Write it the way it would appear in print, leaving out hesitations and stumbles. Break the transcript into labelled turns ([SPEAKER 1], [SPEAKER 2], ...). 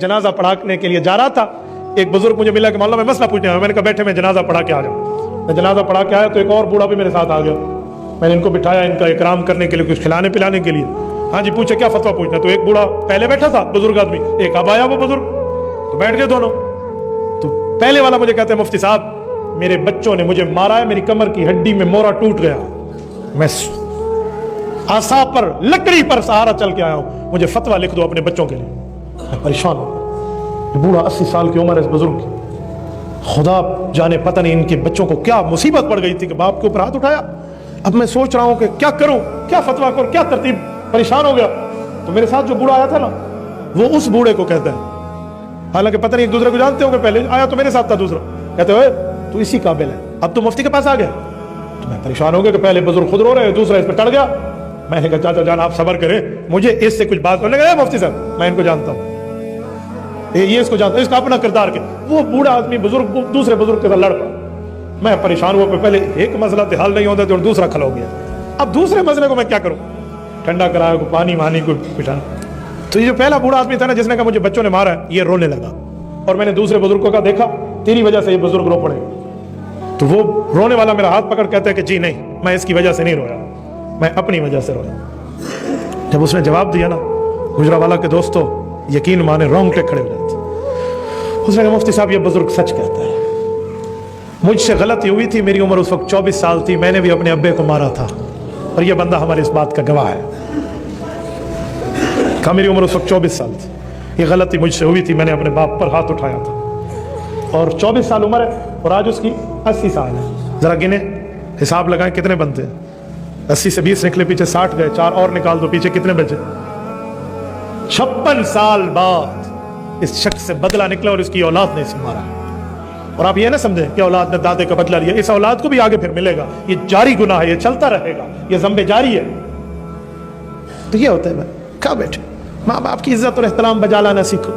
[SPEAKER 1] जनाजा पढ़ाने के लिए जा रहा था, एक बुजुर्ग मुझे मिला कि मौलाना मैं मसला पूछने आया। मैंने कहा बैठे, मैं जनाजा पढ़ा के आ जाऊँ। मैं जनाजा पढ़ा के आया तो एक और बूढ़ा भी मेरे साथ आ गया। मैंने इनको बिठाया, इनका इकराम करने के लिए, कुछ खिलाने पिलाने के लिए। हाँ जी पूछे क्या फतवा पूछना। तो एक बूढ़ा पहले बैठा था, बुजुर्ग आदमी, एक अब आया वो बुजुर्ग, तो बैठ गए दोनों। तो पहले वाला मुझे कहते हैं मुफ्ती साहब मेरे बच्चों ने मुझे मारा है, मेरी कमर की हड्डी में मोरा टूट गया, मैं आसा पर लकड़ी पर सहारा चल के आया हूं, मुझे फतवा लिख दो अपने बच्चों के लिए। मैं परेशान हूं। बूढ़ा 80 साल की उम्र है इस बुजुर्ग की। खुदा जाने पता नहीं इनके बच्चों को क्या मुसीबत पड़ गई थी कि बाप के ऊपर हाथ उठाया। अब मैं सोच रहा हूं कि क्या करूं, क्या फतवा करूं, क्या तरतीब, परेशान हो गया। तो मेरे साथ जो बूढ़ा आया था ना, वो उस बूढ़े को कहता है, हालांकि पता नहीं एक दूसरे को जानते होंगे, पहले आया तो मेरे साथ था दूसरा, कहते हुए तू इसी काबिल है, अब तू मुफ्ती के पास आ गया। तो मैं परेशान हो गया कि पहले बुजुर्ग खुद रो रहे, दूसरा इस पर टड़ गया। मैंने कहा चाचा जान आप सबर करें, मुझे इससे कुछ बात करने का। मुफ्ती साहब मैं इनको जानता हूं, ये इसको जानता हूं, इसका अपना किरदार के। वो बूढ़ा आदमी बुजुर्ग दूसरे बुजुर्ग के साथ लड़ पड़ा। मैं परेशान हुआ, पहले एक मसला तो हल नहीं होता तो दूसरा खड़ा हो गया। अब दूसरे मसले को मैं क्या करूं, ठंडा कराया को पानी वानी को पिटा। तो ये जो पहला बूढ़ा आदमी था ना जिसने कहा मुझे बच्चों ने मारा है, ये रोने लगा। और मैंने दूसरे बुजुर्ग को कहा देखा तेरी वजह से ये बुजुर्ग रो पड़े। तो वो रोने वाला मेरा हाथ पकड़ कहते हैं कि जी नहीं, मैं इसकी वजह से नहीं रोया, मैं अपनी वजह से रोया। जब उसने जवाब दिया ना, गुजरावाला के दोस्तों यकीन माने रोंगटे खड़े हो जाते। उसने कहा मुफ्ती साहब ये बुजुर्ग सच कहता है, मुझसे गलती हुई थी, मेरी उम्र उस वक्त 24 साल थी, मैंने भी अपने अब्बे को मारा था और ये बंदा हमारी इस बात का गवाह है। कहा मेरी उम्र उस वक्त 24 साल थी, ये गलती मुझसे हुई थी, मैंने अपने बाप पर हाथ उठाया था। और 24 साल उम्र है और आज उसकी 80 साल है। जरा गिने, हिसाब लगाएं कितने बनते हैं। 80 से 20 निकले, पीछे 60 गए, 4 और निकाल दो, पीछे कितने बचे। 56 साल बाद इस शख्स से बदला निकला और इसकी औलाद ने इसे मारा। और आप ये ना समझें कि औलाद ने दादे का बदला लिया, इस औलाद को भी आगे फिर मिलेगा। ये जारी गुनाह है, ये चलता रहेगा, ये ज़ंबे जारी है। तो ये होता है क्या बैठे, माँ बाप की इज्जत और एहतराम बजा लाना सीखो।